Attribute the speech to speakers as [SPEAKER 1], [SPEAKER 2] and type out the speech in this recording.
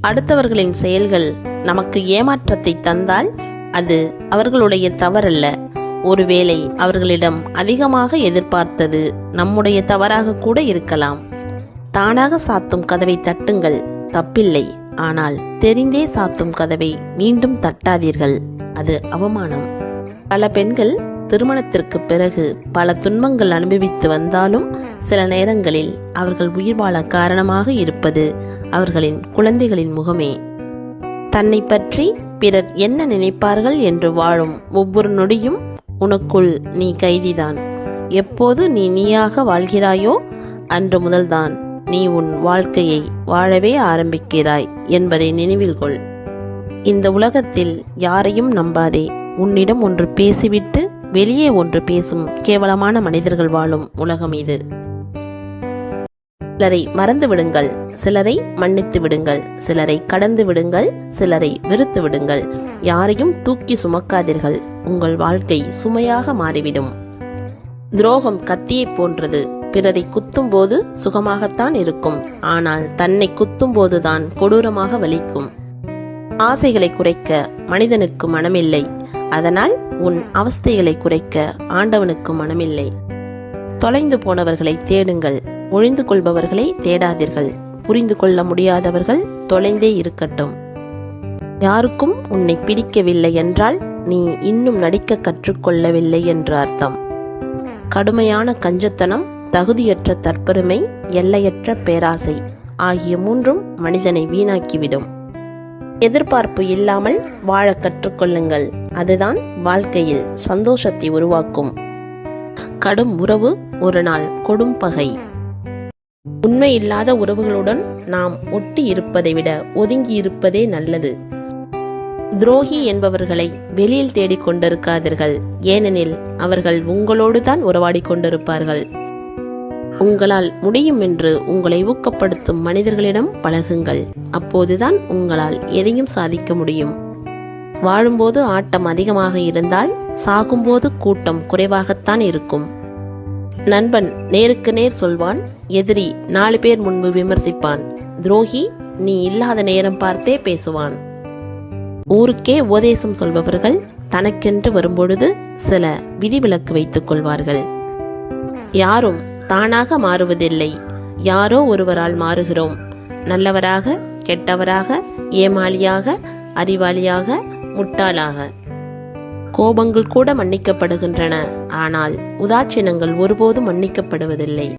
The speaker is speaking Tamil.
[SPEAKER 1] அடுத்தவர்களின் செயல்கள் நமக்கு ஏமாற்றத்தை தந்தால் அது அவர்களுடைய தவறல்ல. ஒருவேளை அவர்களிடம் அதிகமாக எதிர்பார்த்தது நம்முடைய தவறாக கூட இருக்கலாம். தானாக சாத்தும் கதவை தட்டுங்கள், தப்பில்லை. ஆனால் தெரிந்தே சாத்தும் கதவை மீண்டும் தட்டாதீர்கள், அது அவமானம். பல பெண்கள் திருமணத்திற்கு பிறகு பல துன்பங்கள் அனுபவித்து வந்தாலும் சில நேரங்களில் அவர்கள் உயிர் வாழ காரணமாக இருப்பது அவர்களின் குழந்தைகளின் முகமே. தன்னை பற்றி பிறர் என்ன நினைப்பார்கள் என்று வாழும் ஒவ்வொரு நொடியும் உனக்குள் நீ கைதிதான். எப்போது நீ நீயாக வாழ்கிறாயோ அன்று முதல்தான் நீ உன் வாழ்க்கையை வாழவே ஆரம்பிக்கிறாய் என்பதை நினைவில் கொள். இந்த உலகத்தில் யாரையும் நம்பாதே. உன்னிடம் ஒன்று பேசிவிட்டு வெளியே ஒன்று பேசும் கேவலமான மனிதர்கள் வாழும் உலகம் இது. சிலரை மறந்து விடுங்கள், சிலரை மன்னித்து விடுங்கள், சிலரை கடந்து விடுங்கள், சிலரை வெறுத்து விடுங்கள். யாரையும் தூக்கி சுமக்காதீர்கள், உங்கள் வாழ்க்கை சுமையாக மாறிவிடும். துரோகம் கத்தியை போன்றது. பிறரை குத்தும் போது சுகமாகத்தான் இருக்கும், ஆனால் தன்னை குத்தும் போதுதான் கொடூரமாக வலிக்கும். ஆசைகளை குறைக்க மனிதனுக்கு மனமில்லை, அதனால் உன் அவஸ்தைகளை குறைக்க ஆண்டவனுக்கு மனமில்லை. தொலைந்து போனவர்களை தேடுங்கள், ஒழிந்து கொள்பவர்களை தேடாதீர்கள். புரிந்து கொள்ள முடியாதவர்கள் தொலைந்தே இருக்கட்டும். யாருக்கும் உன்னை பிடிக்கவில்லை என்றால் நீ இன்னும் நடிக்க கற்றுக்கொள்ளவில்லை என்று அர்த்தம். கடுமையான கஞ்சத்தனம், தகுதியற்ற தற்பெருமை, எல்லையற்ற பேராசை ஆகிய மூன்றும் மனிதனை வீணாக்கிவிடும். எதிர்பார்ப்பு இல்லாமல் வாழ கற்றுக்கொள்ளுங்கள், அதுதான் வாழ்க்கையில் சந்தோஷத்தை உருவாக்கும். கடும் உறவு ஒரு நாள் கொடும் பகை. உண்மை இல்லாத உறவுகளுடன் நாம் ஒட்டி இருப்பதை விட ஒதுங்கி இருப்பதே நல்லது. துரோகி என்பவர்களை வெளியில் தேடிக் கொண்டிருக்காதீர்கள், ஏனெனில் அவர்கள் உங்களோடு தான் உறவாடி கொண்டிருப்பார்கள். உங்களால் முடியும் என்று உங்களை ஊக்கப்படுத்தும் மனிதர்களிடம் பழகுங்கள், அப்போதுதான் உங்களால் எதையும் சாதிக்க முடியும். வாழும்போது ஆட்டம் அதிகமாக இருந்தால் சாகும்போது கூட்டம் குறைவாகத்தான் இருக்கும். நண்பன் நேருக்கு நேர் சொல்வான், எதிரி 4 பேர் முன்பு விமர்சிப்பான். துரோகி நீ இல்லாத நேரம் பார்த்தே பேசுவான். ஊருக்கே உபதேசம் சொல்பவர்கள் தனக்கென்று வரும்பொழுது சில விதிவிலக்கு வைத்துக் கொள்வார்கள். யாரும் தானாக மாறுவதில்லை, யாரோ ஒருவரால் மாறுகிறோம். நல்லவராக, கெட்டவராக, ஏமாளியாக, அறிவாளியாக, முட்டாளாக. கோபங்கள் கூட மன்னிக்கப்படுகின்றன, ஆனால் உதாசீனங்கள் ஒருபோதும் மன்னிக்கப்படுவதில்லை.